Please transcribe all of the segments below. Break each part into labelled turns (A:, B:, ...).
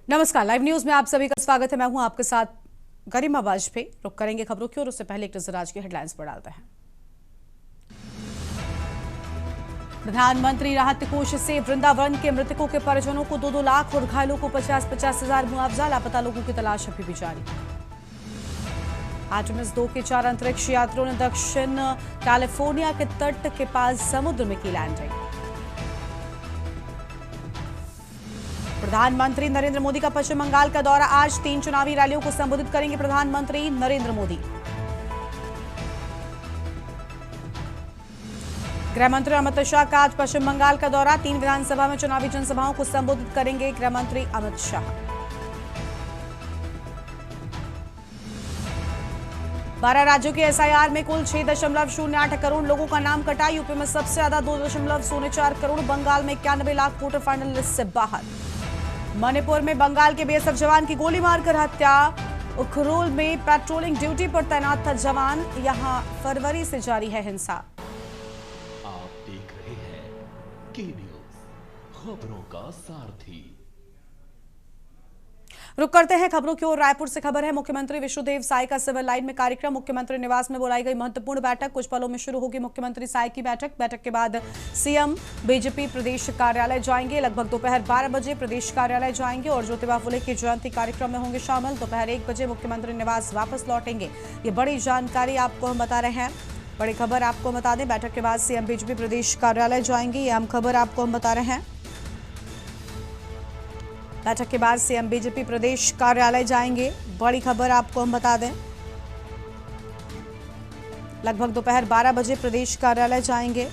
A: नमस्कार, live news में आप सभी का स्वागत है। मैं हूं आपके साथ गरिमा वाजपेयी। रुक करेंगे खबरों की और उससे पहले एक नजर आज की हेडलाइंस पर डालते हैं। प्रधानमंत्री राहत कोष से वृंदावन के मृतकों के परिजनों को 2-2 लाख और घायलों को 50-50 हजार मुआवजा। लापता लोगों की तलाश अभी भी जारी। आर्टेमिस 2 के 4 अंतरिक्ष यात्रियों ने दक्षिण कैलिफोर्निया के तट के पास समुद्र में की लैंडिंग। प्रधानमंत्री नरेंद्र मोदी का पश्चिम बंगाल का दौरा। आज 3 चुनावी रैलियों को संबोधित करेंगे प्रधानमंत्री नरेंद्र मोदी। गृह मंत्री अमित शाह का आज पश्चिम बंगाल का दौरा। 3 विधानसभा में चुनावी जनसभाओं को संबोधित करेंगे गृह मंत्री अमित शाह। 12 राज्यों की एसआईआर में कुल 6.08 करोड़ लोगों का नाम कटा। यूपी में सबसे ज्यादा 2.04 करोड़। बंगाल में 91 लाख वोटर फाइनल लिस्ट से बाहर। मणिपुर में बंगाल के बीएसएफ जवान की गोली मारकर हत्या। उखरुल में पेट्रोलिंग ड्यूटी पर तैनात था जवान। यहां फरवरी से जारी है हिंसा।
B: आप देख रहे हैं के न्यूज, खबरों का सारथी।
A: रुक करते हैं खबरों की ओर। रायपुर से खबर है, मुख्यमंत्री विष्णुदेव साय का सिविल लाइन में कार्यक्रम। मुख्यमंत्री निवास में बुलाई गई महत्वपूर्ण बैठक। कुछ पलों में शुरू होगी मुख्यमंत्री साय की बैठक। बैठक के बाद सीएम बीजेपी प्रदेश कार्यालय जाएंगे। लगभग दोपहर 12 बजे प्रदेश कार्यालय जाएंगे और ज्योतिबा फुले की जयंती कार्यक्रम में होंगे शामिल। दोपहर 1 बजे मुख्यमंत्री निवास वापस लौटेंगे। ये बड़ी जानकारी आपको हम बता रहे हैं। बड़ी खबर आपको बता दें, बैठक के बाद सीएम बीजेपी प्रदेश कार्यालय जाएंगे। ये अहम खबर आपको हम बता रहे हैं। बैठक के बाद सीएम बीजेपी प्रदेश कार्यालय जाएंगे। बड़ी खबर आपको हम बता दें, लगभग दोपहर 12 बजे प्रदेश कार्यालय जाएंगे।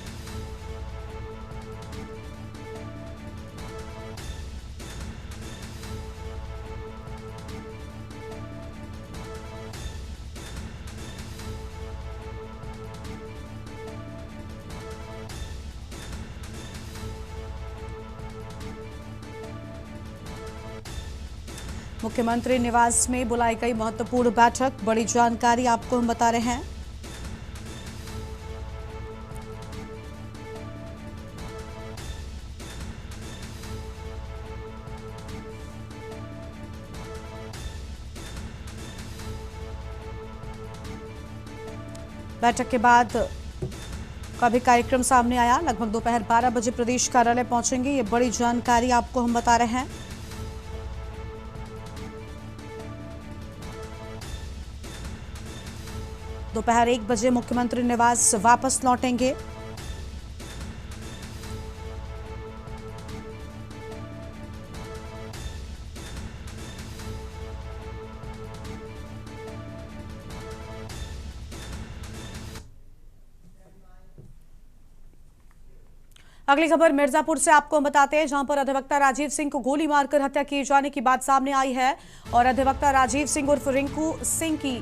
A: मुख्यमंत्री निवास में बुलाई गई महत्वपूर्ण बैठक। बड़ी जानकारी आपको हम बता रहे हैं। बैठक के बाद का भी कार्यक्रम सामने आया। लगभग दोपहर 12 बजे प्रदेश कार्यालय पहुंचेंगे। ये बड़ी जानकारी आपको हम बता रहे हैं। दोपहर 1 बजे मुख्यमंत्री निवास वापस लौटेंगे। अगली खबर मिर्जापुर से आपको हम बताते हैं, जहां पर अधिवक्ता राजीव सिंह को गोली मारकर हत्या किए जाने की बात सामने आई है। और अधिवक्ता राजीव सिंह उर्फ रिंकू सिंह की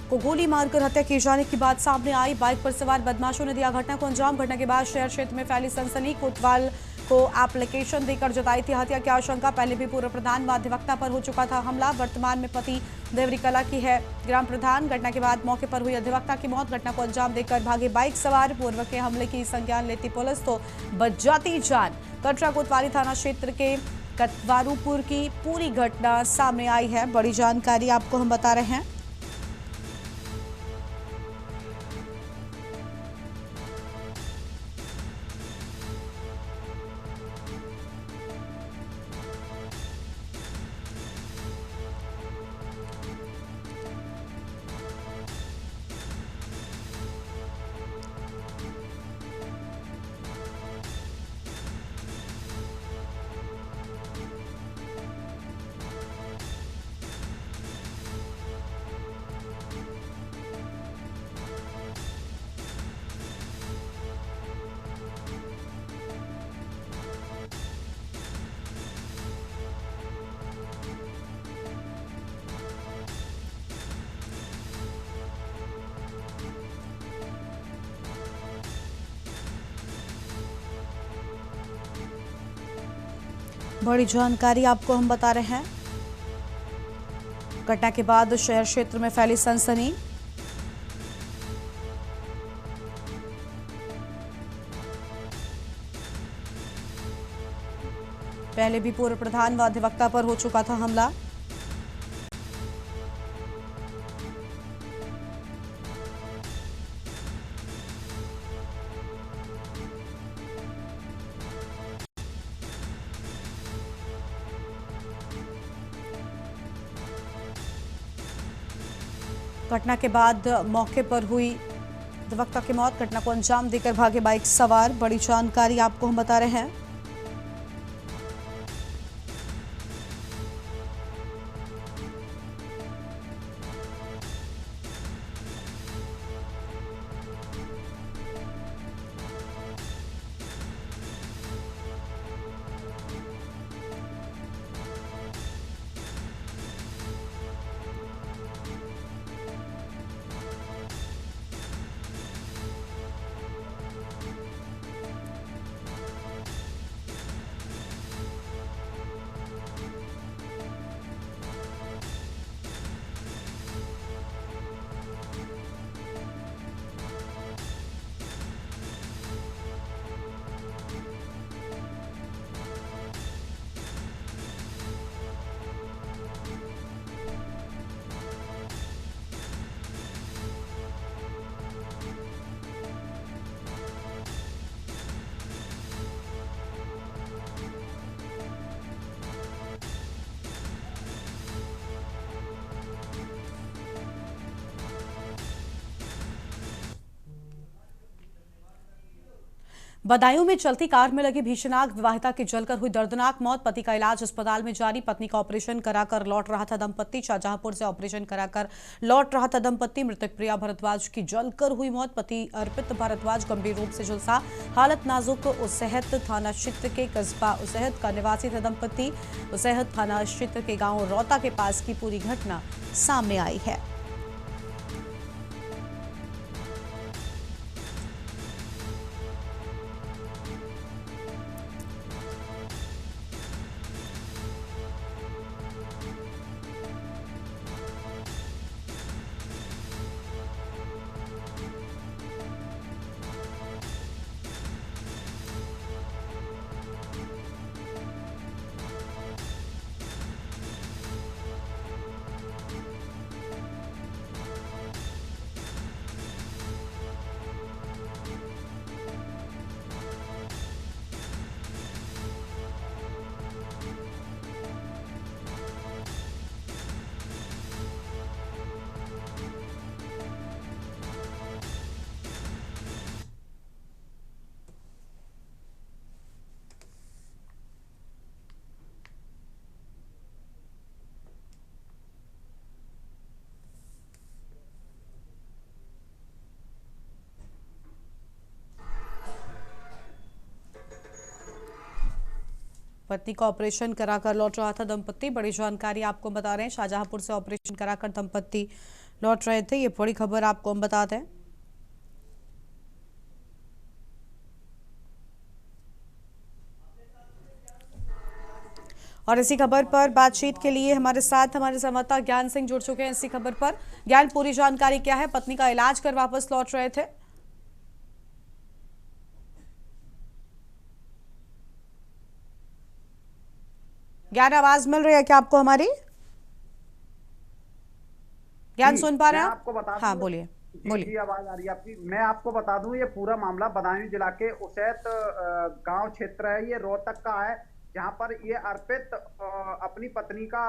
A: को गोली मारकर हत्या किए जाने की बात सामने आई। बाइक पर सवार बदमाशों ने दिया घटना को अंजाम। घटना के बाद शहर क्षेत्र में फैली सनसनी। कोतवाल को एप्लीकेशन देकर जताई थी हत्या की आशंका। पहले भी पूर्व प्रधान व अधिवक्ता पर हो चुका था हमला। वर्तमान में पति देवरी कला की है ग्राम प्रधान। घटना के बाद मौके पर हुई अधिवक्ता की मौत। घटना को अंजाम देकर भागे बाइक सवार। पूर्व के हमले की संज्ञान लेती पुलिस तो बच जाती जान। कटरा कोतवाली थाना क्षेत्र के कतवारूपुर की पूरी घटना सामने आई है। बड़ी जानकारी आपको हम बता रहे हैं। बड़ी जानकारी आपको हम बता रहे हैं। घटना के बाद शहर क्षेत्र में फैली सनसनी। पहले भी पूर्व प्रधान व अधिवक्ता पर हो चुका था हमला। घटना के बाद मौके पर हुई अधिवक्ता की मौत। घटना को अंजाम देकर भागे बाइक सवार। बड़ी जानकारी आपको हम बता रहे हैं। बदायूं में चलती कार में लगी भीषण आग। विवाहिता की जलकर हुई दर्दनाक मौत। पति का इलाज अस्पताल में जारी। पत्नी का ऑपरेशन कराकर लौट रहा था दंपत्ति। शाहजहांपुर से ऑपरेशन कराकर लौट रहा था दंपत्ति। मृतक प्रिया भारद्वाज की जलकर हुई मौत। पति अर्पित भारद्वाज गंभीर रूप से झुलसा, हालत नाजुक। उसैहत थाना क्षेत्र के कस्बा उसैहत का निवासी था दंपत्ति। उसैहत थाना क्षेत्र के गांव रौता के पास की पूरी घटना सामने आई है। पत्नी का ऑपरेशन कराकर लौट रहा था दंपत्ति। बड़ी जानकारी आपको बता रहे हैं। शाहजहांपुर से ऑपरेशन कराकर दंपत्ति लौट रहे थे। ये बड़ी खबर आपको हम बताते हैं। और इसी खबर पर बातचीत के लिए हमारे साथ हमारे संवाददाता ज्ञान सिंह जुड़ चुके हैं। इसी खबर पर ज्ञान, पूरी जानकारी क्या है? पत्नी का इलाज कर वापस लौट रहे थे। ज्ञान, आवाज मिल रही है क्या आपको हमारी? ज्ञान, सुन पा रहे हैं आप?
C: आपको बता
A: हाँ,
C: दूं
A: बोलिए
C: जी
A: बोलिए।
C: आवाज आ रही है आपकी। मैं आपको बता दूं ये पूरा मामला बदायूं जिला के उसैत गांव क्षेत्र है, ये रोहतक का है, जहां पर ये अर्पित अपनी पत्नी का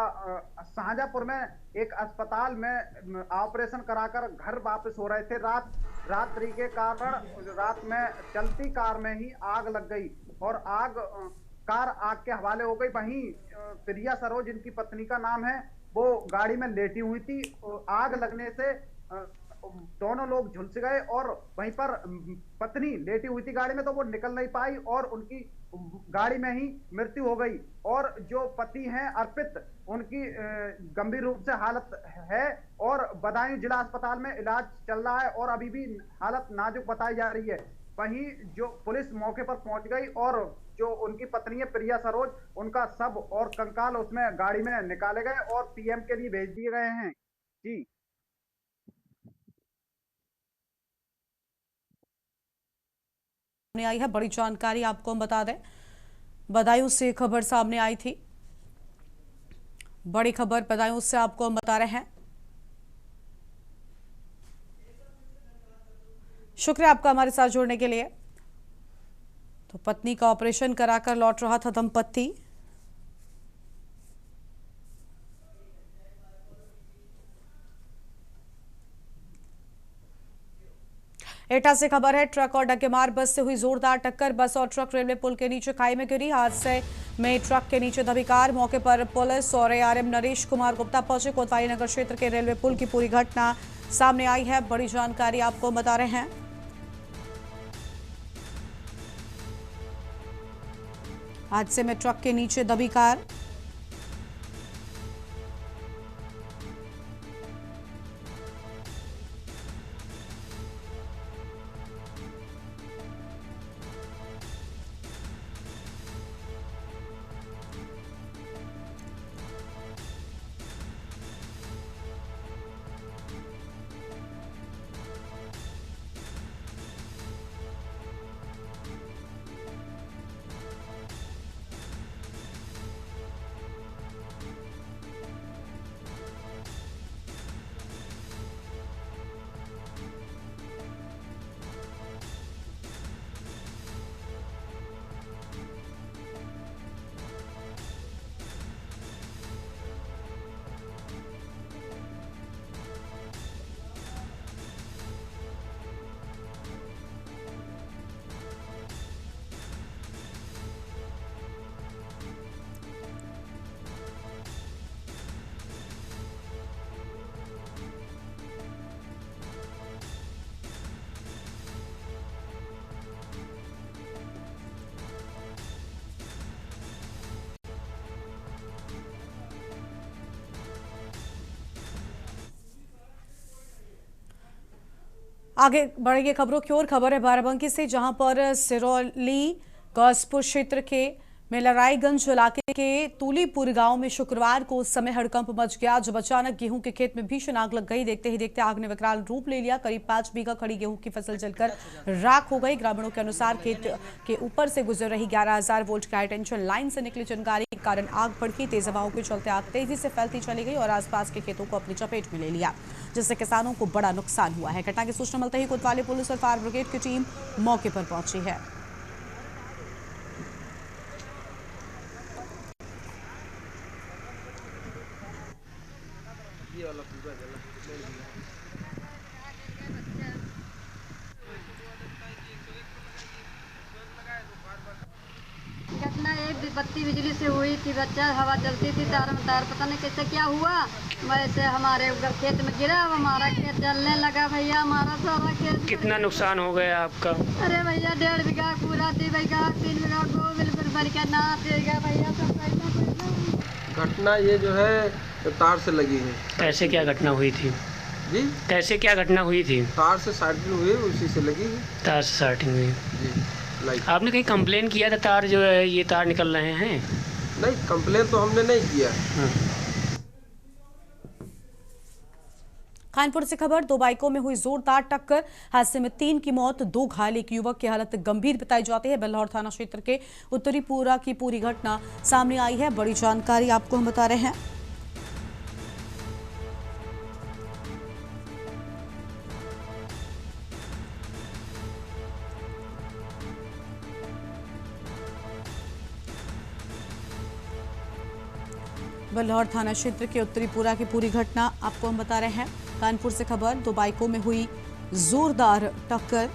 C: शाहजहांपुर में एक अस्पताल में ऑपरेशन कराकर घर वापस हो रहे थे। रात्रि के कारण रात में चलती कार में ही आग लग गई और कार आग के हवाले हो गई। वहीं प्रिया सरोज जिनकी पत्नी का नाम है, वो गाड़ी में लेटी हुई थी। आग लगने से दोनों लोग झुलस गए और वहीं पर पत्नी लेटी हुई थी गाड़ी में, तो वो निकल नहीं पाई और उनकी गाड़ी में ही मृत्यु हो गई। और जो पति हैं अर्पित, उनकी गंभीर रूप से हालत है और बदायूं जिला अस्पताल में इलाज चल रहा है और अभी भी हालत नाजुक बताई जा रही है। वहीं जो पुलिस मौके पर पहुंच गई और जो उनकी पत्नी है प्रिया सरोज, उनका शव और कंकाल उसमें गाड़ी में निकाले गए और पीएम के लिए भेज दिए गए हैं। जी
A: आई है, बड़ी जानकारी आपको हम बता दें। बदायूं से खबर सामने आई थी। बड़ी खबर बदायूं से आपको हम बता रहे हैं। शुक्रिया आपका हमारे साथ जुड़ने के लिए। तो पत्नी का ऑपरेशन कराकर लौट रहा था दंपत्ति। एटा से खबर है, ट्रक और डग्गेमार बस से हुई जोरदार टक्कर। बस और ट्रक रेलवे पुल के नीचे खाई में गिरी। हादसे में ट्रक के नीचे दबी कार। मौके पर पुलिस और एआरएम नरेश कुमार गुप्ता पहुंचे। कोतवाली नगर क्षेत्र के रेलवे पुल की पूरी घटना सामने आई है। बड़ी जानकारी आपको बता रहे हैं। हादसे में ट्रक के नीचे दबी कार। आगे बढ़ेंगे खबरों की ओर। खबर है बाराबंकी से, जहां पर सिरौली गौसपुर क्षेत्र के मेलराईगंज इलाके के तूलीपुर गांव में शुक्रवार को उस समय हड़कंप मच गया जब अचानक गेहूं के खेत में भीषण आग लग गई। देखते ही देखते आग ने विकराल रूप ले लिया। करीब 5 बीघा खड़ी गेहूं की फसल जलकर राख हो गई। ग्रामीणों के अनुसार खेत के ऊपर से गुजर रही 11,000 वोल्ट की हाई टेंशन लाइन से निकली चिंगारी के कारण आग भड़की। तेज हवाओं के चलते आग तेजी से फैलती चली गई और आसपास के खेतों को अपनी चपेट में ले लिया, जिससे किसानों को बड़ा नुकसान हुआ है। घटना की सूचना मिलते ही कोतवाली पुलिस और फायर ब्रिगेड की टीम मौके पर पहुंची है।
D: घटना एक बत्ती बिजली से हुई थी। बच्चा हवा चलती थी, तार में तार पता नहीं कैसे क्या हुआ, वैसे हमारे उधर खेत में गिरा। अब हमारा खेत जलने लगा भैया। हमारा सारा खेत।
E: कितना नुकसान हो गया आपका?
D: अरे भैया 1.5 बीघा पूरा थी भैया, 3 बीघा को बिल्कुल भर के ना देगा भैया। सब पैसा
F: घटना ये जो है तार से लगी है।
E: कैसे क्या घटना हुई थी
F: जी?
E: कैसे क्या घटना हुई थी?
F: तार से शार्टिंग हुई, उसी से लगी है।
E: तार से शार्टिंग हुई
F: जी। लाइक
E: आपने कहीं कंप्लेन किया था तार जो है ये तार निकल रहे हैं?
F: नहीं, कंप्लेन तो हमने नहीं किया।
A: कानपुर से खबर, 2 बाइकों में हुई जोरदार टक्कर। हादसे में 3 की मौत, 2 घायल। एक युवक की हालत गंभीर बताई जाती है। बेल्लौर थाना क्षेत्र के उत्तरी पूरा की पूरी घटना सामने आई है। बड़ी जानकारी आपको हम बता रहे हैं। बेल्लौर थाना क्षेत्र के उत्तरी पूरा की पूरी घटना आपको हम बता रहे हैं। कानपुर से खबर, 2 बाइकों में हुई जोरदार टक्कर।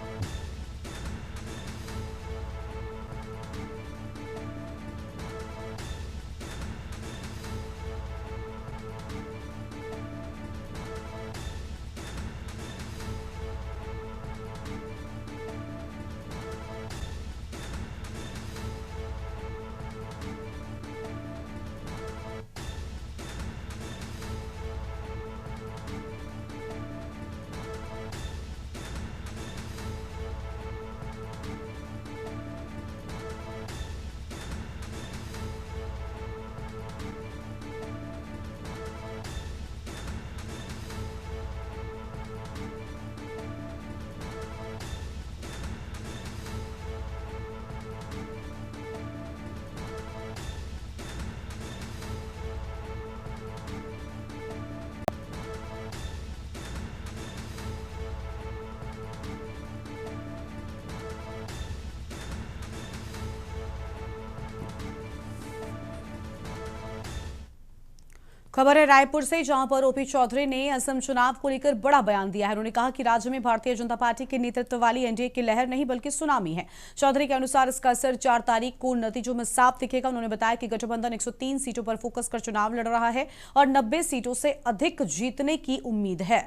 A: खबर है रायपुर से, जहां पर ओपी चौधरी ने असम चुनाव को लेकर बड़ा बयान दिया है। उन्होंने कहा कि राज्य में भारतीय जनता पार्टी के नेतृत्व वाली एनडीए की लहर नहीं बल्कि सुनामी है। चौधरी के अनुसार इसका असर 4 तारीख को नतीजों में साफ दिखेगा। उन्होंने बताया कि गठबंधन 103 सीटों पर फोकस कर चुनाव लड़ रहा है और 90 सीटों से अधिक जीतने की उम्मीद है।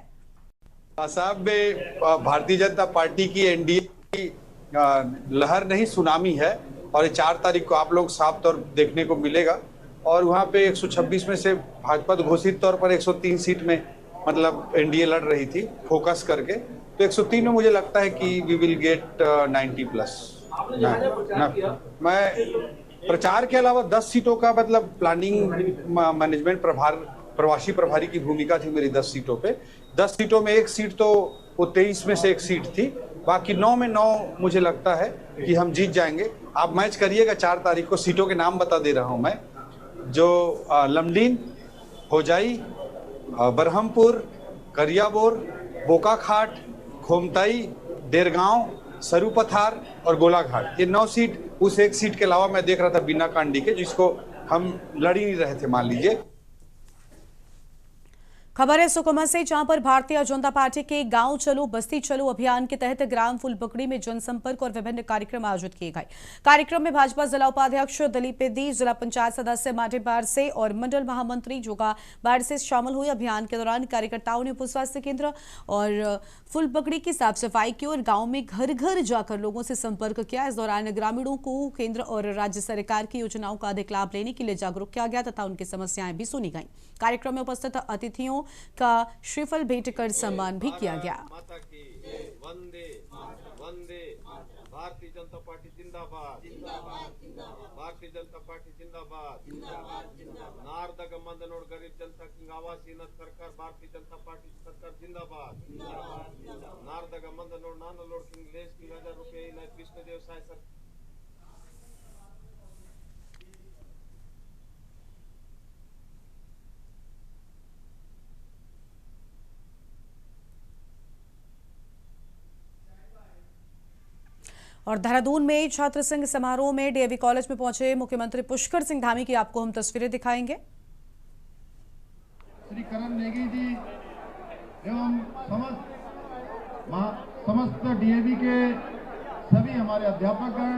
G: असम में भारतीय जनता पार्टी की एनडीए की लहर नहीं सुनामी है और 4 तारीख को आप लोग साफ तौर देखने को मिलेगा। और वहाँ पे 126 में से भाजपा तो घोषित तौर पर 103 सीट में मतलब एनडीए लड़ रही थी फोकस करके, तो 103 में मुझे लगता है कि वी विल गेट 90 प्लस। मैं प्रचार के अलावा 10 सीटों का मतलब प्लानिंग मैनेजमेंट प्रवासी प्रभारी की भूमिका थी मेरी 10 सीटों पे। 10 सीटों में एक सीट तो वो 23 में से एक सीट थी, बाकी 9 में 9 मुझे लगता है कि हम जीत जाएंगे। आप मैच करिएगा 4 तारीख को। सीटों के नाम बता दे रहा हूं मैं, जो लमडीन, होजाई, बरहमपुर, करियाबोर, बोकाखाट, खोमताई, देरगांव, सरूपथार और गोलाघाट, ये 9 सीट। उस एक सीट के अलावा मैं देख रहा था बीना कांडी के, जिसको हम लड़ ही नहीं रहे थे मान लीजिए।
A: खबर है सुकमा से, जहां पर भारतीय जनता पार्टी के गांव चलो बस्ती चलो अभियान के तहत ग्राम फुलपकड़ी में जनसंपर्क और विभिन्न कार्यक्रम आयोजित किए गए। कार्यक्रम में भाजपा जिला उपाध्यक्ष दिलीप बेदी, जिला पंचायत सदस्य माटे बारसे और मंडल महामंत्री जोगा बारसे शामिल हुए। अभियान के दौरान कार्यकर्ताओं ने उप स्वास्थ्य केंद्र और फुलपकड़ी की साफ सफाई की और गाँव में घर घर जाकर लोगों से संपर्क किया। इस दौरान ग्रामीणों को केंद्र और राज्य सरकार की योजनाओं का अधिक लाभ लेने के लिए जागरूक किया गया तथा उनकी समस्याएं भी सुनी गई। कार्यक्रम में उपस्थित अतिथियों का श्रीफल भेंट कर सम्मान भी किया गया।
H: माता की वंदे वंदे। भारतीय जनता पार्टी जिंदाबाद जिंदाबाद जिंदाबाद। भारतीय जनता पार्टी जिंदाबाद जिंदाबाद जिंदाबाद। नारदग मंदनोड गरीब जनता की आवास सरकार भारतीय जनता पार्टी सरकार जिंदाबाद जिंदाबाद जिंदाबाद। नारदग मंदनोड नानलोड की लेस 3000 रुपये कृष्णदेव साय सर।
A: और देहरादून में छात्र संघ समारोह में डीएवी कॉलेज में पहुंचे मुख्यमंत्री पुष्कर सिंह धामी की आपको हम तस्वीरें दिखाएंगे।
I: श्री करण नेगी जी एवं समस्त डीएवी के सभी हमारे अध्यापकगण,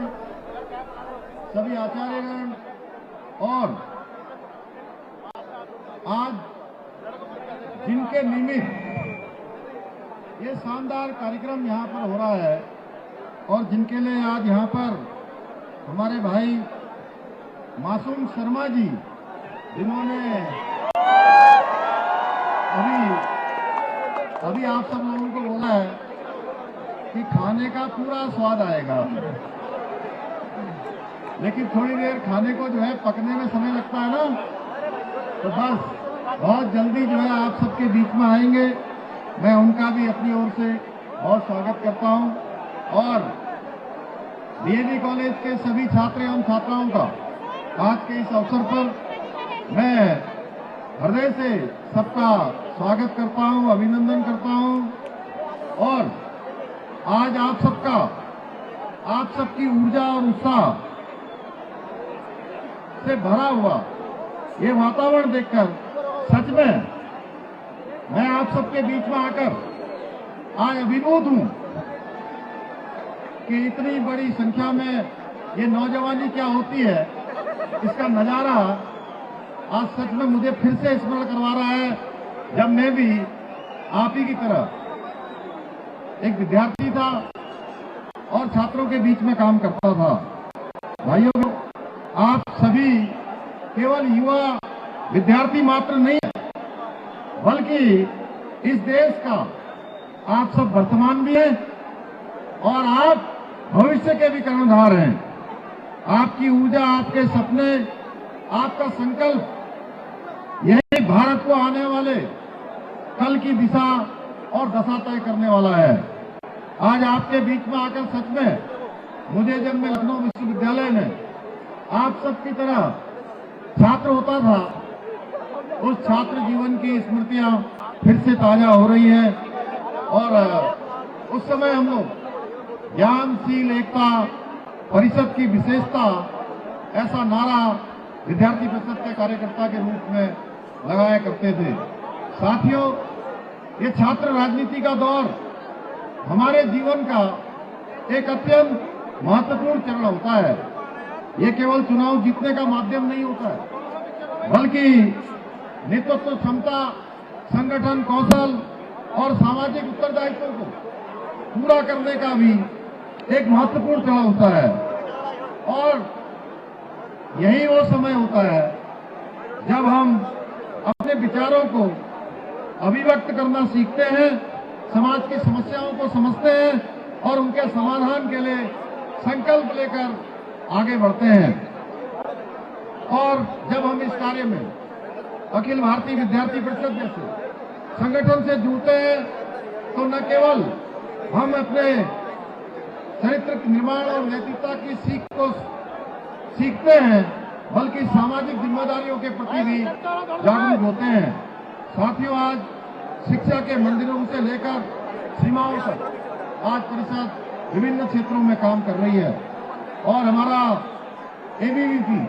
I: सभी आचार्यगण और आज जिनके निमित्त ये शानदार कार्यक्रम यहाँ पर हो रहा है और जिनके लिए आज यहाँ पर हमारे भाई मासूम शर्मा जी, जिन्होंने अभी आप सब लोगों को बोला है कि खाने का पूरा स्वाद आएगा, लेकिन थोड़ी देर खाने को जो है पकने में समय लगता है ना, तो बस बहुत जल्दी जो है आप सबके बीच में आएंगे। मैं उनका भी अपनी ओर से बहुत स्वागत करता हूं और डीएवी कॉलेज के सभी छात्र एवं छात्राओं का आज के इस अवसर पर मैं हृदय से सबका स्वागत करता हूं, अभिनंदन करता हूं और आज आप सबकी ऊर्जा और उत्साह से भरा हुआ ये वातावरण देखकर सच में मैं आप सबके बीच में आकर आज अभिभूत हूं कि इतनी बड़ी संख्या में ये नौजवानी क्या होती है, इसका नजारा आज सच में मुझे फिर से स्मरण करवा रहा है, जब मैं भी आप ही की तरह एक विद्यार्थी था और छात्रों के बीच में काम करता था। भाइयों, आप सभी केवल युवा विद्यार्थी मात्र नहीं है, बल्कि इस देश का आप सब वर्तमान भी है और आप भविष्य के भी कर्णधार हैं। आपकी ऊर्जा, आपके सपने, आपका संकल्प यही भारत को आने वाले कल की दिशा और दशा तय करने वाला है। आज आपके बीच में आकर सच में मुझे, जब मैं लखनऊ विश्वविद्यालय में आप सबकी तरह छात्र होता था, उस छात्र जीवन की स्मृतियां फिर से ताजा हो रही हैं और उस समय हम लोग ज्ञानशील एकता परिषद की विशेषता, ऐसा नारा विद्यार्थी परिषद के कार्यकर्ता के रूप में लगाया करते थे। साथियों, ये छात्र राजनीति का दौर हमारे जीवन का एक अत्यंत महत्वपूर्ण चरण होता है। ये केवल चुनाव जीतने का माध्यम नहीं होता है, बल्कि नेतृत्व क्षमता, संगठन कौशल और सामाजिक उत्तरदायित्व को पूरा करने का भी एक महत्वपूर्ण चरण होता है। और यही वो समय होता है जब हम अपने विचारों को अभिव्यक्त करना सीखते हैं, समाज की समस्याओं को समझते हैं और उनके समाधान के लिए संकल्प लेकर आगे बढ़ते हैं। और जब हम इस कार्य में अखिल भारतीय विद्यार्थी परिषद जैसे संगठन से जुड़ते हैं तो न केवल हम अपने चरित्र निर्माण और नैतिकता की सीख को सीखते हैं, बल्कि सामाजिक जिम्मेदारियों के प्रति भी जागरूक होते हैं। साथियों, आज शिक्षा के मंदिरों से लेकर सीमाओं तक आज परिषद विभिन्न क्षेत्रों में काम कर रही है और हमारा एबीवीपी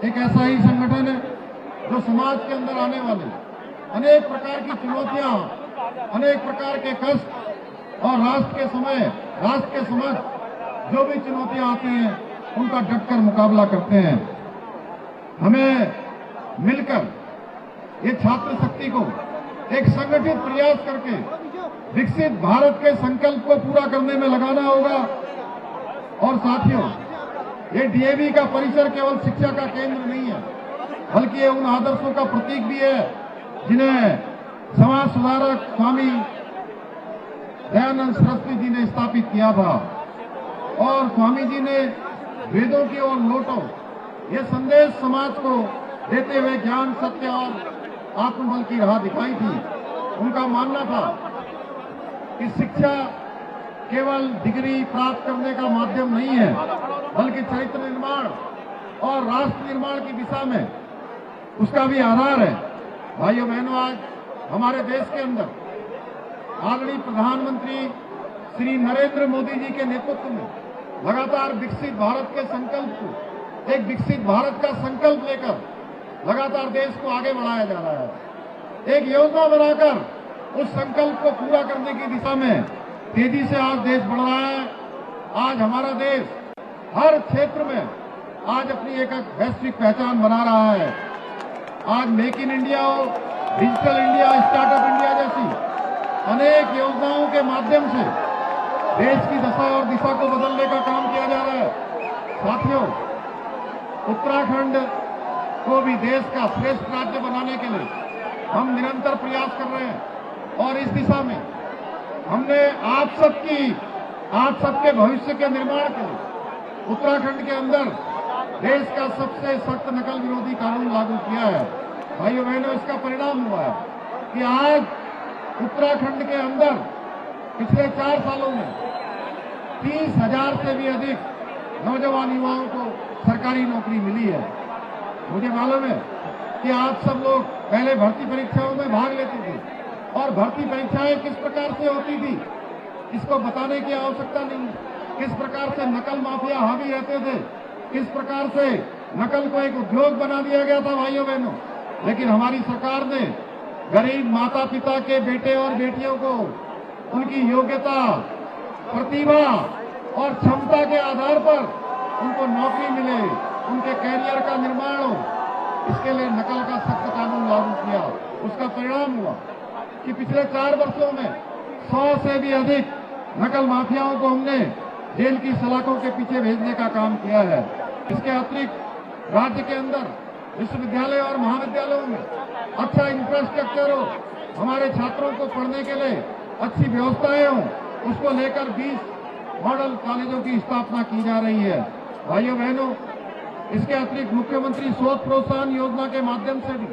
I: एक ऐसा ही संगठन है जो समाज के अंदर आने वाले अनेक प्रकार की चुनौतियां, अनेक प्रकार के कष्ट और राष्ट्र के समझ जो भी चुनौतियां आती हैं उनका डटकर मुकाबला करते हैं। हमें मिलकर ये छात्र शक्ति को एक संगठित प्रयास करके विकसित भारत के संकल्प को पूरा करने में लगाना होगा। और साथियों, ये डीएवी का परिसर केवल शिक्षा का केंद्र नहीं है, बल्कि ये उन आदर्शों का प्रतीक भी है जिन्हें समाज सुधारक स्वामी दयानंद सरस्वती जी ने स्थापित किया था। और स्वामी जी ने वेदों की ओर लौटो ये संदेश समाज को देते हुए ज्ञान, सत्य और आत्मबल की राह दिखाई थी। उनका मानना था कि शिक्षा केवल डिग्री प्राप्त करने का माध्यम नहीं है, बल्कि चरित्र निर्माण और राष्ट्र निर्माण की दिशा में उसका भी आधार है। भाइयों बहनों, आज हमारे देश के अंदर आदरणीय प्रधानमंत्री श्री नरेंद्र मोदी जी के नेतृत्व में लगातार विकसित भारत के संकल्प को, एक विकसित भारत का संकल्प लेकर लगातार देश को आगे बढ़ाया जा रहा है। एक योजना बनाकर उस संकल्प को पूरा करने की दिशा में तेजी से आज देश बढ़ रहा है। आज हमारा देश हर क्षेत्र में आज अपनी एक वैश्विक पहचान बना रहा है। आज मेक इन इंडिया हो, डिजिटल इंडिया, स्टार्टअप इंडिया जैसी अनेक योजनाओं के माध्यम से देश की दशा और दिशा को बदलने का काम किया जा रहा है। साथियों, उत्तराखंड को भी देश का श्रेष्ठ राज्य बनाने के लिए हम निरंतर प्रयास कर रहे हैं और इस दिशा में हमने आप सबके भविष्य के निर्माण के लिए उत्तराखंड के अंदर देश का सबसे सख्त नकल विरोधी कानून लागू किया है। भाइयों बहनों, इसका परिणाम हुआ है कि आज उत्तराखंड के अंदर पिछले 4 सालों में 30,000 से भी अधिक नौजवान युवाओं को सरकारी नौकरी मिली है। मुझे मालूम है कि आप सब लोग पहले भर्ती परीक्षाओं में भाग लेते थे और भर्ती परीक्षाएं किस प्रकार से होती थी इसको बताने की आवश्यकता नहीं है। किस प्रकार से नकल माफिया हावी रहते थे, किस प्रकार से नकल को एक उद्योग बना दिया गया था भाइयों बहनों। लेकिन हमारी सरकार ने गरीब माता पिता के बेटे और बेटियों को उनकी योग्यता, प्रतिभा और क्षमता के आधार पर उनको नौकरी मिले, उनके कैरियर का निर्माण हो, इसके लिए नकल का सख्त कानून लागू किया। उसका परिणाम हुआ कि पिछले 4 वर्षों में 100 से भी अधिक नकल माफियाओं को हमने जेल की सलाखों के पीछे भेजने का काम किया है। इसके अतिरिक्त राज्य के अंदर विश्वविद्यालय और महाविद्यालयों में अच्छा इंफ्रास्ट्रक्चर हो, हमारे छात्रों को पढ़ने के लिए अच्छी व्यवस्थाएं हो, उसको लेकर 20 मॉडल कॉलेजों की स्थापना की जा रही है। भाइयों बहनों, इसके अतिरिक्त मुख्यमंत्री शोध प्रोत्साहन योजना के माध्यम से भी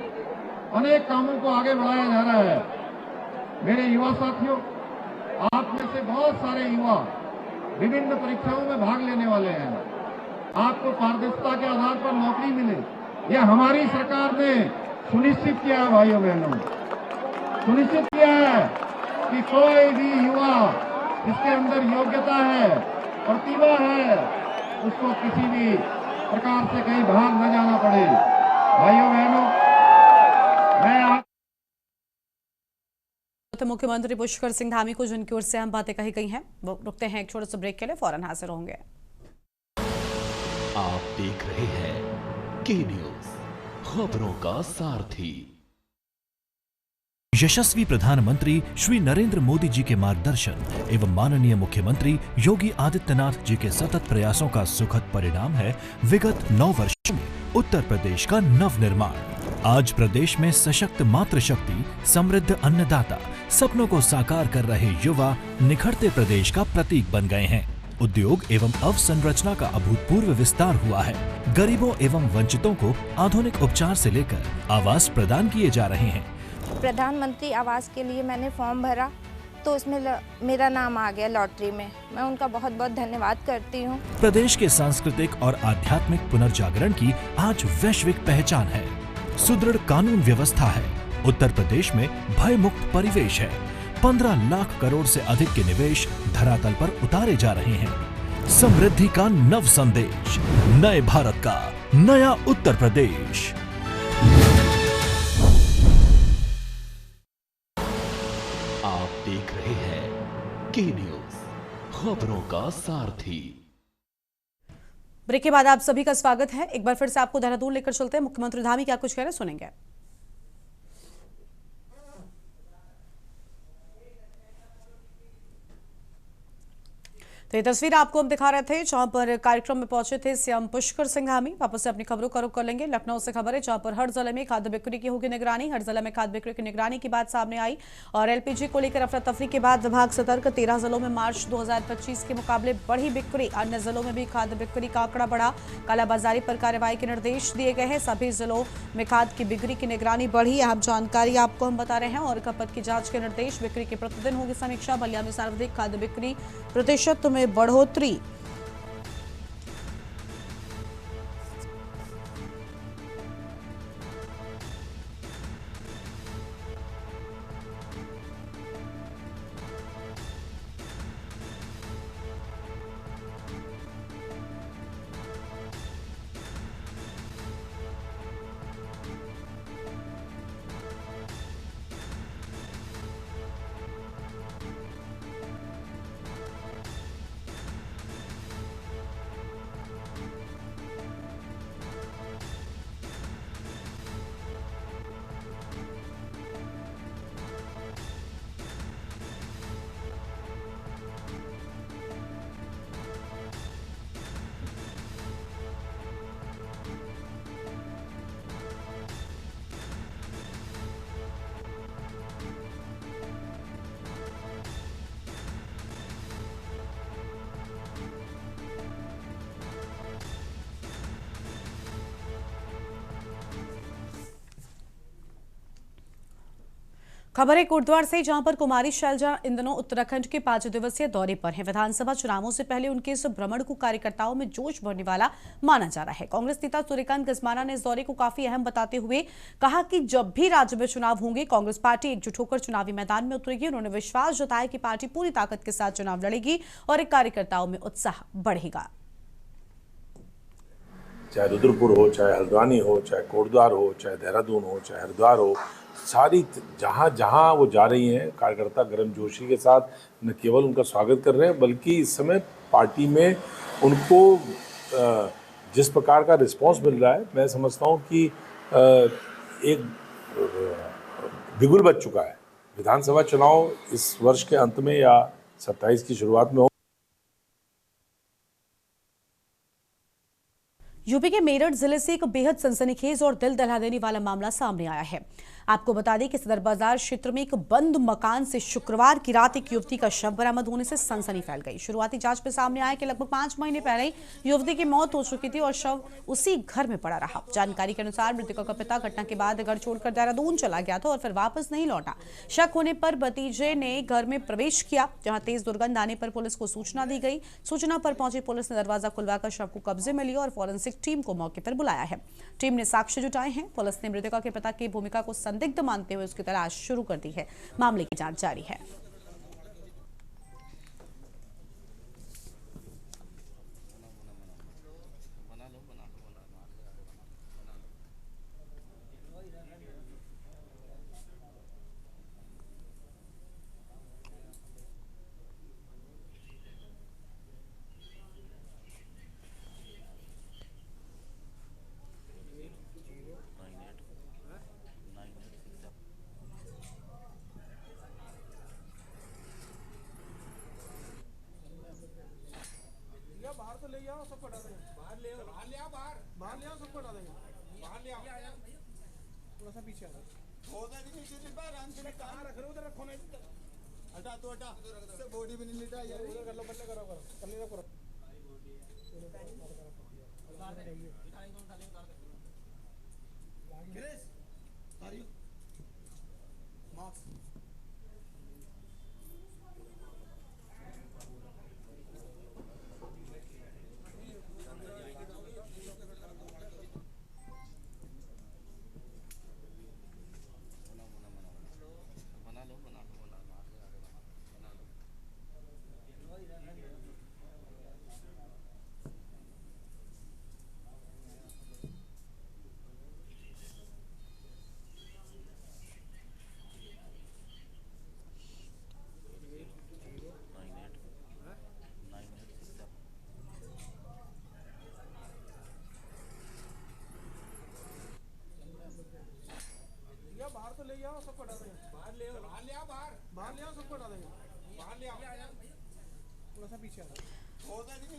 I: अनेक कामों को आगे बढ़ाया जा रहा है। मेरे युवा साथियों, आप में से बहुत सारे युवा विभिन्न परीक्षाओं में भाग लेने वाले हैं। आपको पारदर्शिता के आधार पर नौकरी मिले, यह हमारी सरकार ने सुनिश्चित किया है। भाइयों बहनों, सुनिश्चित किया है कि कोई भी युवा जिसके अंदर योग्यता है, प्रतिभा है, उसको किसी भी प्रकार से कहीं बाहर न जाना पड़े। भाइयों बहनों, मैं
A: तो मुख्यमंत्री पुष्कर सिंह धामी को जिनकी ओर से हम बातें कही गई हैं वो रुकते हैं एक छोटे से ब्रेक के लिए, फौरन हाजिर होंगे।
B: आप देख रहे हैं के न्यूज, खबरों का सारथी।
J: यशस्वी प्रधानमंत्री श्री नरेंद्र मोदी जी के मार्गदर्शन एवं माननीय मुख्यमंत्री योगी आदित्यनाथ जी के सतत प्रयासों का सुखद परिणाम है विगत 9 वर्षों में उत्तर प्रदेश का नवनिर्माण। आज प्रदेश में सशक्त मातृशक्ति, समृद्ध अन्नदाता, सपनों को साकार कर रहे युवा निखरते प्रदेश का प्रतीक बन गए हैं। उद्योग एवं अवसंरचना का अभूतपूर्व विस्तार हुआ है। गरीबों एवं वंचितों को आधुनिक उपचार से लेकर आवास प्रदान किए जा रहे हैं।
K: प्रधानमंत्री आवास के लिए मैंने फॉर्म भरा तो उसमें मेरा नाम आ गया लॉटरी में। मैं उनका बहुत बहुत धन्यवाद करती हूँ।
J: प्रदेश के सांस्कृतिक और आध्यात्मिक पुनर्जागरण की आज वैश्विक पहचान है। सुदृढ़ कानून व्यवस्था है। उत्तर प्रदेश में भय मुक्त परिवेश है। 15 लाख करोड़ से अधिक के निवेश धरातल पर उतारे जा रहे हैं। समृद्धि का नव संदेश, नए भारत का नया उत्तर प्रदेश।
B: आप देख रहे हैं के न्यूज, खबरों का सारथी।
A: ब्रेक के बाद आप सभी का स्वागत है। एक बार फिर से आपको देहरादून लेकर चलते हैं। मुख्यमंत्री धामी क्या कुछ कह रहे हैं सुनेंगे। तो ये तस्वीर आपको हम दिखा रहे थे जहां पर कार्यक्रम में पहुंचे थे सीएम पुष्कर सिंह धामी। वापस से अपनी खबरों का रुख कर लेंगे। लखनऊ से खबर है जहां पर हर जिले में खाद्य बिक्री की होगी निगरानी। हर जिले में खाद्य बिक्री की निगरानी की बात सामने आई और एलपीजी को लेकर अफरा तफरी के बाद विभाग सतर्क। 13 जिलों में मार्च 2025 के मुकाबले बढ़ी बिक्री। अन्य जिलों में भी खाद्य बिक्री का आंकड़ा बढ़ा। कालाबाजारी पर कार्रवाई के निर्देश दिए गए हैं। सभी जिलों में खाद्य की बिक्री की निगरानी बढ़ी। अहम जानकारी आपको हम बता रहे हैं और खपत की जांच के निर्देश। बिक्री के प्रतिदिन होगी समीक्षा। बलिया में सर्वाधिक खाद्य बिक्री प्रतिशत में बढ़ोतरी। खबर है कोटद्वार से जहां पर कुमारी शैलजा इन दिनों उत्तराखंड के 5 दिवसीय दौरे पर हैं। विधानसभा चुनावों से पहले उनके इस भ्रमण को कार्यकर्ताओं में जोश भरने वाला माना जा रहा है। कांग्रेस नेता सूर्यकांत गजमाना ने इस दौरे को काफी अहम बताते हुए कहा कि जब भी राज्य में चुनाव होंगे कांग्रेस पार्टी एकजुट होकर चुनावी मैदान में उतरेगी। उन्होंने विश्वास जताया कि पार्टी पूरी ताकत के साथ चुनाव लड़ेगी और कार्यकर्ताओं में उत्साह बढ़ेगा।
L: चाहे रुद्रपुर हो, चाहे हल्द्वानी हो, चाहे कोटद्वार हो, चाहे देहरादून हो, चाहे हरिद्वार हो, सारी जहाँ जहाँ वो जा रही हैं कार्यकर्ता गर्मजोशी के साथ न केवल उनका स्वागत कर रहे हैं बल्कि इस समय पार्टी में उनको जिस प्रकार का रिस्पांस मिल रहा है मैं समझता हूँ कि एक बिगुल बच चुका है। विधानसभा चुनाव इस वर्ष के अंत में या 27 की शुरुआत में हो।
A: यूपी के मेरठ जिले से एक बेहद सनसनीखेज और दिल दहला देने वाला मामला सामने आया है। आपको बता दें कि सदर बाजार क्षेत्र में एक बंद मकान से शुक्रवार की रात एक युवती का शव बरामद होने से सनसनी फैल गई। शुरुआती जांच में सामने आया कि लगभग 5 महीने पहले युवती की मौत हो चुकी थी और शव उसी घर में पड़ा रहा। जानकारी के अनुसार मृतका का पिता घटना के बाद घर छोड़कर देहरादून चला गया था और फिर वापस नहीं लौटा। शक होने पर भतीजे ने घर में प्रवेश किया, जहां तेज दुर्गंध आने पर पुलिस को सूचना दी गई। सूचना पर पहुंची पुलिस ने दरवाजा खुलवाकर शव को कब्जे में लिया और फॉरेंसिक टीम को मौके पर बुलाया है। टीम ने साक्ष्य जुटाए हैं। पुलिस ने मृतका के पिता की भूमिका को संदिग्ध मानते हुए उसकी तलाश शुरू कर दी है। मामले की जांच जारी है।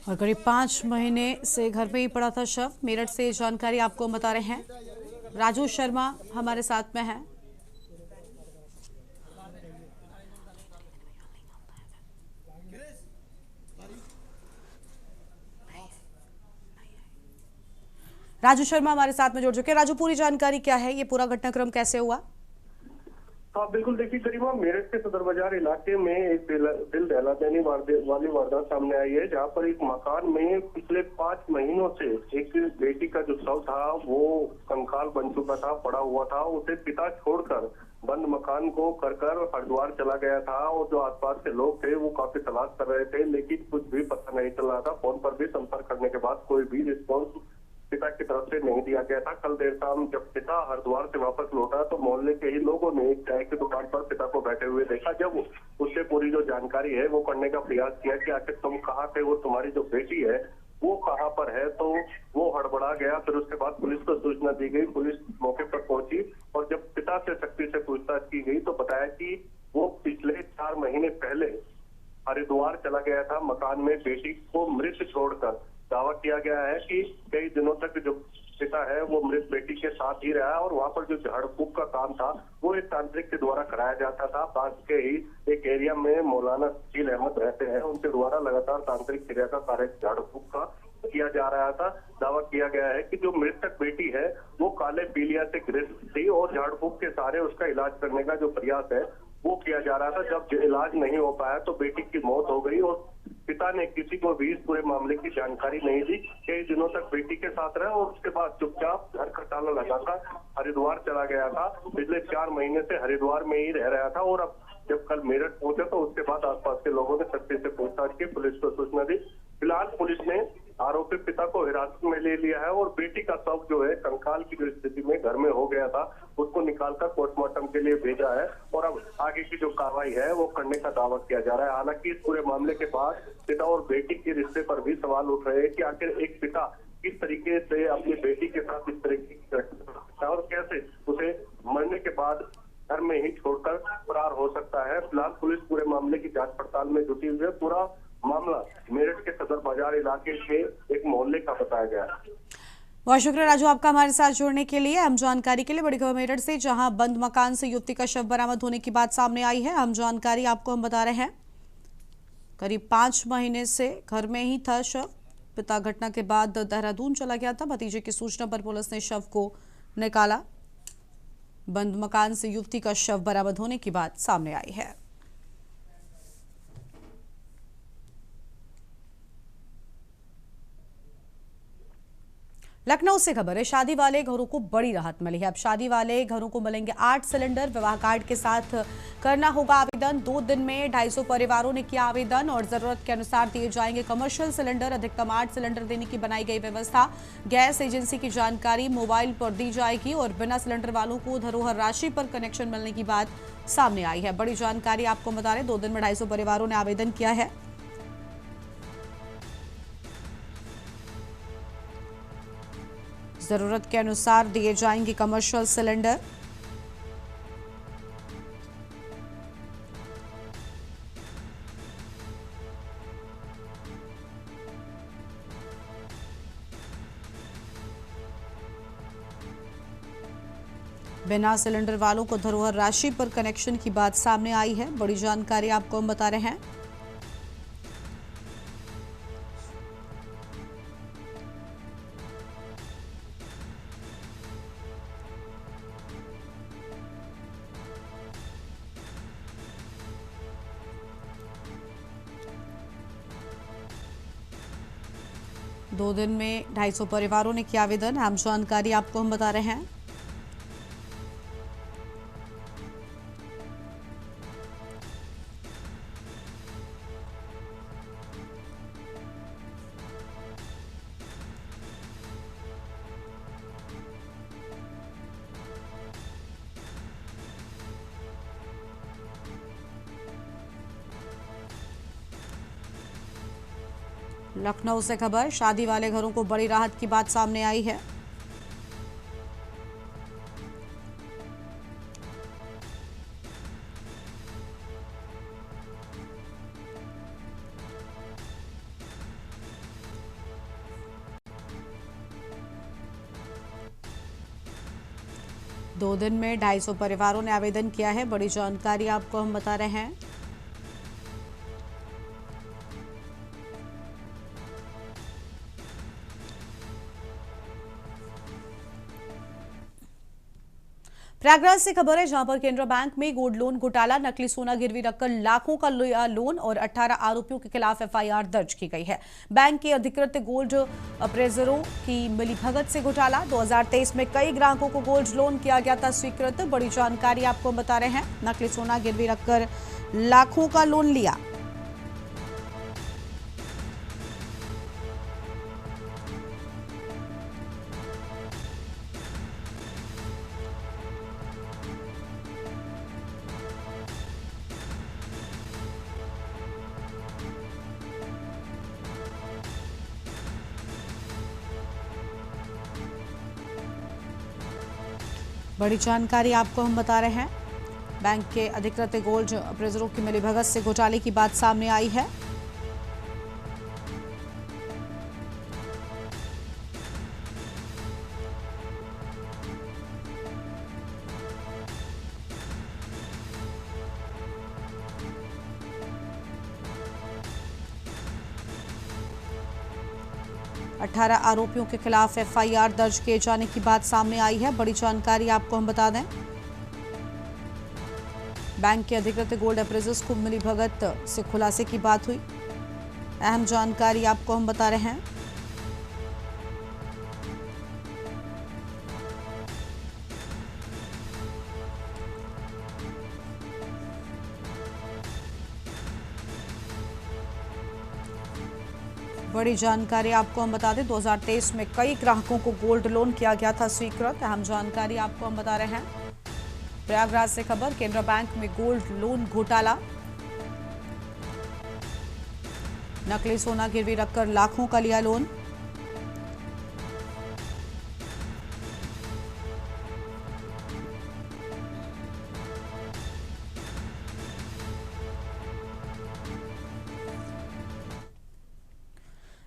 A: और करीब 5 महीने से घर पे ही पड़ा था शव। मेरठ से जानकारी आपको हम बता रहे हैं, राजू शर्मा हमारे साथ में है। राजू शर्मा हमारे साथ में जुड़ चुके हैं। राजू, पूरी जानकारी क्या है, ये पूरा घटनाक्रम कैसे हुआ?
M: हाँ बिल्कुल, देखिए गरिमा, मेरठ के सदर बाजार इलाके में एक दिल दहला देने वाली वारदात सामने आई है, जहां पर एक मकान में पिछले 5 महीनों से एक बेटी का जो शव था वो कंकाल बन चुका था, पड़ा हुआ था। उसे पिता छोड़कर बंद मकान को कर हरिद्वार चला गया था और जो आसपास के लोग थे वो काफी तलाश कर रहे थे, लेकिन कुछ भी पता नहीं चल रहा था। फोन पर भी संपर्क करने के बाद कोई भी रिस्पॉन्स पिता की तरफ से नहीं दिया गया था। कल देर शाम जब पिता हरिद्वार से वापस लौटा तो मोहल्ले के ही लोगों ने एक चाय की दुकान पर पिता को बैठे हुए देखा। जब उससे पूरी जो जानकारी है वो करने का प्रयास किया कि आखिर तुम कहाँ थे, वो तुम्हारी जो बेटी है वो कहाँ पर है, तो वो हड़बड़ा गया। फिर उसके बाद पुलिस को सूचना दी गई, पुलिस मौके पर पहुंची और जब पिता से सख्ती से पूछताछ की गई तो बताया कि वो पिछले 4 महीने पहले हरिद्वार चला गया था मकान में बेटी को मृत छोड़कर। दावा किया गया है कि कई दिनों तक जो पिता है वो मृत बेटी के साथ ही रहा और वहां पर जो झाड़ फूक का काम था वो एक तांत्रिक के द्वारा कराया जाता था। पास के ही एक एरिया में मौलाना शकील अहमद रहते हैं, उनके द्वारा लगातार तांत्रिक क्रिया का कार्य झाड़ फूक का किया जा रहा था। दावा किया गया है कि जो मृतक बेटी है वो काले पीलिया से ग्रसित थी और झाड़ फूक के सहारे उसका इलाज करने का जो प्रयास है वो किया जा रहा था। जब इलाज नहीं हो पाया तो बेटी की मौत हो गई और पिता ने किसी को भी इस पूरे मामले की जानकारी नहीं दी। कई दिनों तक बेटी के साथ रहा और उसके बाद चुपचाप घर का ताला लगाकर हरिद्वार चला गया था। पिछले 4 महीने से हरिद्वार में ही रह रहा था और अब जब कल मेरठ पहुंचे तो उसके बाद आसपास के लोगों ने सख्ती से पूछताछ की, पुलिस को सूचना दी। फिलहाल पुलिस ने आरोपी पिता को हिरासत में ले लिया है और बेटी का शव जो है कंकाल की जो स्थिति में घर में हो गया था उसको निकालकर पोस्टमार्टम के लिए भेजा है और अब आगे की जो कार्रवाई है वो करने का दावा किया जा रहा है। हालांकि इस पूरे मामले के बाद पिता और बेटी के रिश्ते पर भी सवाल उठ रहे हैं कि आखिर एक पिता किस तरीके से अपनी बेटी के साथ इस तरीके की घटना और कैसे उसे मरने के बाद घर में ही छोड़कर फरार हो सकता है। फिलहाल पुलिस पूरे मामले की जांच पड़ताल में जुटी हुई है। पूरा मामला मेरठ के सदर बाजार इलाके के एक मोहल्ले का बताया गया है।
A: बहुत शुक्रिया राजू आपका हमारे साथ जुड़ने के लिए। हम जानकारी के लिए बड़ी खबर मेरठ से, जहां बंद मकान से युवती का शव बरामद होने की बात सामने आई है। हम जानकारी आपको हम बता रहे हैं, करीब 5 महीने से घर में ही था शव। पिता घटना के बाद देहरादून चला गया था। भतीजे की सूचना पर पुलिस ने शव को निकाला। बंद मकान से युवती का शव बरामद होने की बात सामने आई है। लखनऊ से खबर है, शादी वाले घरों को बड़ी राहत मिली है। अब शादी वाले घरों को मिलेंगे 8 सिलेंडर। विवाह कार्ड के साथ करना होगा आवेदन। 2 दिन में 250 परिवारों ने किया आवेदन और जरूरत के अनुसार दिए जाएंगे कमर्शियल सिलेंडर। अधिकतम 8 सिलेंडर देने की बनाई गई व्यवस्था। गैस एजेंसी की जानकारी मोबाइल पर दी जाएगी और बिना सिलेंडर वालों को धरोहर राशि पर कनेक्शन मिलने की बात सामने आई है। बड़ी जानकारी आपको बता रहे, 2 दिन में 250 परिवारों ने आवेदन किया है। जरूरत के अनुसार दिए जाएंगे कमर्शियल सिलेंडर। बिना सिलेंडर वालों को धरोहर राशि पर कनेक्शन की बात सामने आई है। बड़ी जानकारी आपको हम बता रहे हैं। दो दिन में 250 परिवारों ने किया आवेदन। अहम जानकारी आपको हम बता रहे हैं। लखनऊ से खबर, शादी वाले घरों को बड़ी राहत की बात सामने आई है। दो दिन में 250 परिवारों ने आवेदन किया है। बड़ी जानकारी आपको हम बता रहे हैं। प्रयागराज से खबर है, जहां पर केनरा बैंक में गोल्ड लोन घोटाला, नकली सोना गिरवी रखकर लाखों का लोन और 18 आरोपियों के खिलाफ एफआईआर दर्ज की गई है। बैंक के अधिकृत गोल्ड अप्रेजरों की मिलीभगत से घोटाला। 2023 में कई ग्राहकों को गोल्ड लोन किया गया था स्वीकृत। बड़ी जानकारी आपको बता रहे हैं। नकली सोना गिरवी रखकर लाखों का लोन लिया। बड़ी जानकारी आपको हम बता रहे हैं। बैंक के अधिकृत गोल्ड अप्रेजरों की मिलीभगत से घोटाले की बात सामने आई है। अठारह आरोपियों के खिलाफ एफआईआर दर्ज किए जाने की बात सामने आई है। बड़ी जानकारी आपको हम बता दें। बैंक के अधिकृत गोल्ड अप्रेजर्स को मिलीभगत से खुलासे की बात हुई। अहम जानकारी आपको हम बता रहे हैं। बड़ी जानकारी आपको हम बता दें, 2023 में कई ग्राहकों को गोल्ड लोन किया गया था स्वीकृत। अहम जानकारी आपको हम बता रहे हैं। प्रयागराज से खबर, केनरा बैंक में गोल्ड लोन घोटाला, नकली सोना गिरवी रखकर लाखों का लिया लोन।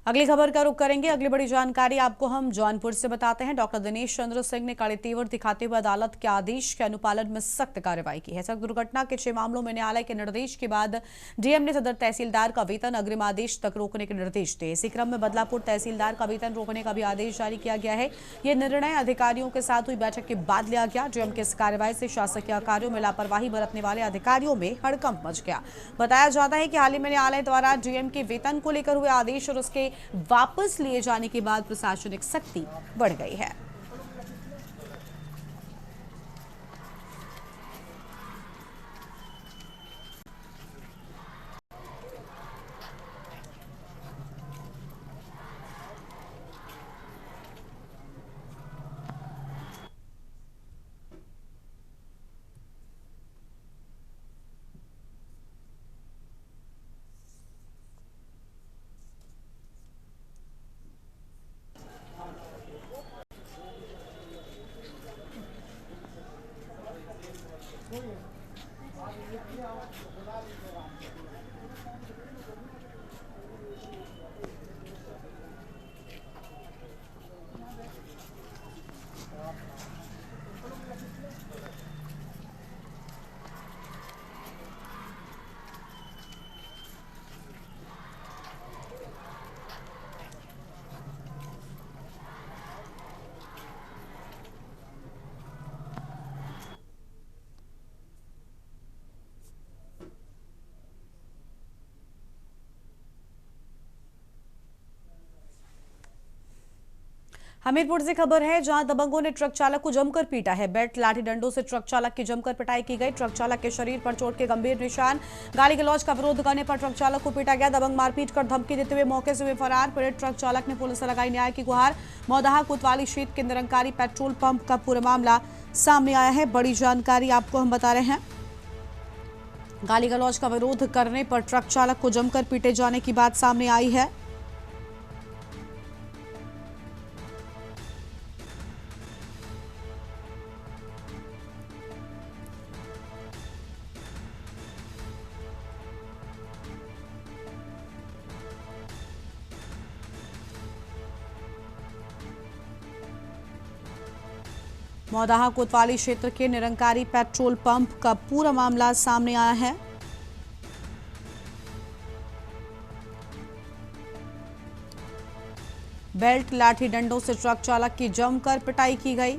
A: अगली खबर का रुख करेंगे। अगली बड़ी जानकारी आपको हम जौनपुर से बताते हैं। डॉक्टर दिनेश चंद्र सिंह ने कड़े तेवर दिखाते हुए अदालत के आदेश के अनुपालन में सख्त कार्रवाई की है। सड़क दुर्घटना के 6 मामलों में न्यायालय के निर्देश के बाद डीएम ने सदर तहसीलदार का वेतन अग्रिम आदेश तक रोकने के निर्देश दिए। इसी क्रम में बदलापुर तहसीलदार का वेतन रोकने का भी आदेश जारी किया गया है। यह निर्णय अधिकारियों के साथ हुई बैठक के बाद लिया गया। डीएम की इस कार्रवाई से शासकीय कार्यों में लापरवाही बरतने वाले अधिकारियों में हड़कंप मच गया। बताया जाता है कि हाल ही में न्यायालय द्वारा डीएम के वेतन को लेकर हुए आदेश और उसके वापस लिए जाने के बाद प्रशासनिक सख्ती बढ़ गई है। हमीरपुर से खबर है, जहां दबंगों ने ट्रक चालक को जमकर पीटा है। बेल्ट लाठी डंडों से ट्रक चालक की जमकर पिटाई की गई। ट्रक चालक के शरीर पर चोट के गंभीर निशान। गाली गलौज का विरोध करने पर ट्रक चालक को पीटा गया। दबंग मारपीट कर धमकी देते हुए मौके से हुए फरार। पीड़ित ट्रक चालक ने पुलिस से लगाई न्याय की गुहार। मौदाहा कोतवाली क्षेत्र के निरंकारी पेट्रोल पंप का पूरा मामला सामने आया है। बड़ी जानकारी आपको हम बता रहे हैं। गाली गलौज का विरोध करने पर ट्रक चालक को जमकर पीटे जाने की बात सामने आई है। मौदाहा कोतवाली क्षेत्र के निरंकारी पेट्रोल पंप का पूरा मामला सामने आया है। बेल्ट लाठी डंडों से ट्रक चालक की जमकर पिटाई की गई।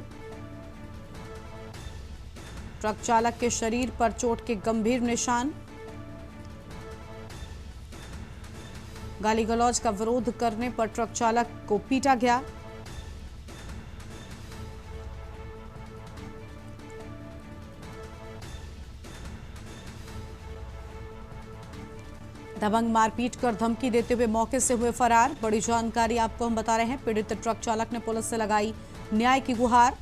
A: ट्रक चालक के शरीर पर चोट के गंभीर निशान। गाली गलौज का विरोध करने पर ट्रक चालक को पीटा गया। दबंग मारपीट कर धमकी देते हुए मौके से हुए फरार। बड़ी जानकारी आपको हम बता रहे हैं। पीड़ित ट्रक चालक ने पुलिस से लगाई न्याय की गुहार।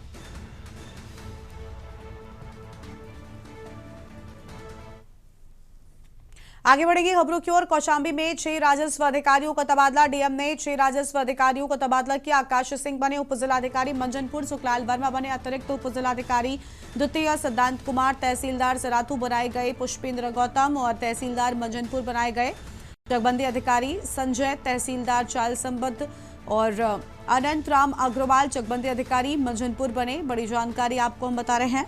A: आगे बढ़ेगी खबरों की ओर। कौशांबी में 6 राजस्व अधिकारियों का तबादला। डीएम ने 6 राजस्व अधिकारियों का तबादला किया। आकाश सिंह बने उप जिलाधिकारी मंजनपुर। सुखलाल वर्मा बने अतिरिक्त उप जिलाधिकारी द्वितीय। सिद्धांत कुमार तहसीलदार सरातू बनाए गए। पुष्पेंद्र गौतम और तहसीलदार मंजनपुर बनाए गए। चकबंदी अधिकारी संजय तहसीलदार चाल संबद्ध और अनंत राम अग्रवाल चकबंदी अधिकारी मंजनपुर बने। बड़ी जानकारी आपको हम बता रहे हैं।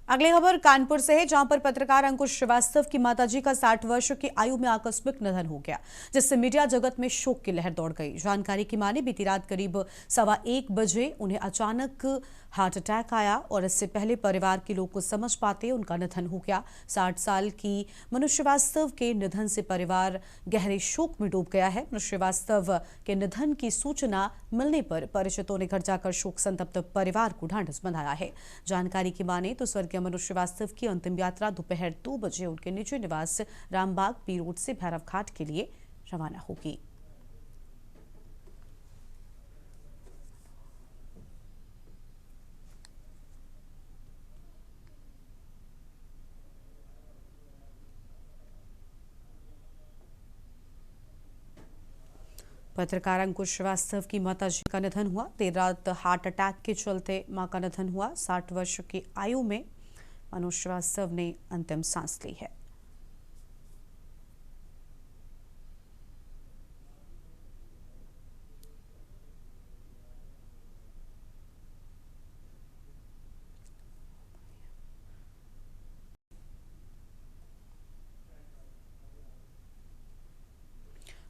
A: अगली खबर कानपुर से है, जहां पर पत्रकार अंकुश श्रीवास्तव की माताजी का 60 वर्ष की आयु में आकस्मिक निधन हो गया, जिससे मीडिया जगत में शोक की लहर दौड़ गई। जानकारी की माने बीती रात करीब 1:15 बजे उन्हें अचानक हार्ट अटैक आया और इससे पहले परिवार के लोग कुछ समझ पाते उनका निधन हो गया। 60 साल की मनु श्रीवास्तव के निधन से परिवार गहरे शोक में डूब गया है। मनु श्रीवास्तव के निधन की सूचना मिलने पर परिचितों ने घर जाकर शोक संतप्त परिवार को ढांढस बंधाया है। जानकारी की माने तो स्वर्गीय मनु श्रीवास्तव की अंतिम यात्रा दोपहर 2 बजे उनके निजी निवास रामबाग पी रोड से भैरव घाट के लिए रवाना होगी। पत्रकार अंकुश श्रीवास्तव की माताजी का निधन हुआ। देर रात हार्ट अटैक के चलते मां का निधन हुआ। 60 वर्ष की आयु में मनु श्रीवास्तव ने अंतिम सांस ली है।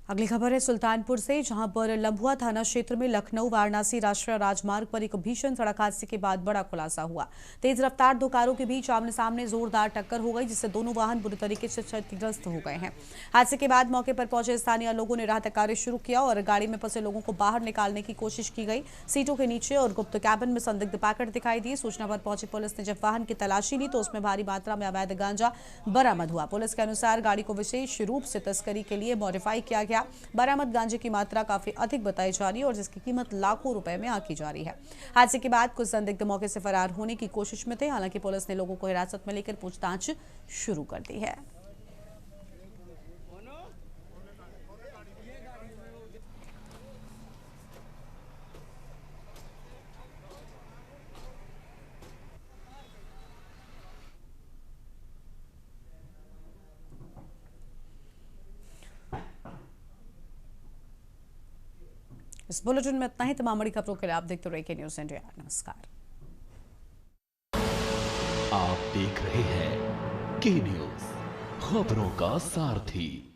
A: अगली खबर है सुल्तानपुर से, जहां पर लम्बुआ थाना क्षेत्र में लखनऊ वाराणसी राष्ट्रीय राजमार्ग पर एक भीषण सड़क हादसे के बाद बड़ा खुलासा हुआ। तेज रफ्तार 2 कारों के बीच आमने सामने जोरदार टक्कर हो गई, जिससे दोनों वाहन बुरी तरीके से क्षतिग्रस्त हो गए हैं। हादसे के बाद मौके पर पहुंचे स्थानीय लोगों ने राहत कार्य शुरू किया और गाड़ी में फंसे लोगों को बाहर निकालने की कोशिश की गई। सीटों के नीचे और गुप्त कैबिन में संदिग्ध पैकेट दिखाई दिए। सूचना पर पहुंची पुलिस ने जब वाहन की तलाशी ली तो उसमें भारी मात्रा में अवैध गांजा बरामद हुआ। पुलिस के अनुसार गाड़ी को विशेष रूप से तस्करी के लिए मॉडिफाई किया गया। गया। बरामद गांजे की मात्रा काफी अधिक बताई जा रही है और जिसकी कीमत लाखों रुपए में आंकी जा रही है। हादसे के बाद कुछ संदिग्ध मौके से फरार होने की कोशिश में थे। हालांकि पुलिस ने लोगों को हिरासत में लेकर पूछताछ शुरू कर दी है। इस बुलेटिन में इतना ही। तमाम बड़ी खबरों के लिए आप देखते रहिए न्यूज़ इंडिया। नमस्कार।
B: आप देख रहे हैं के न्यूज़, खबरों का सारथी।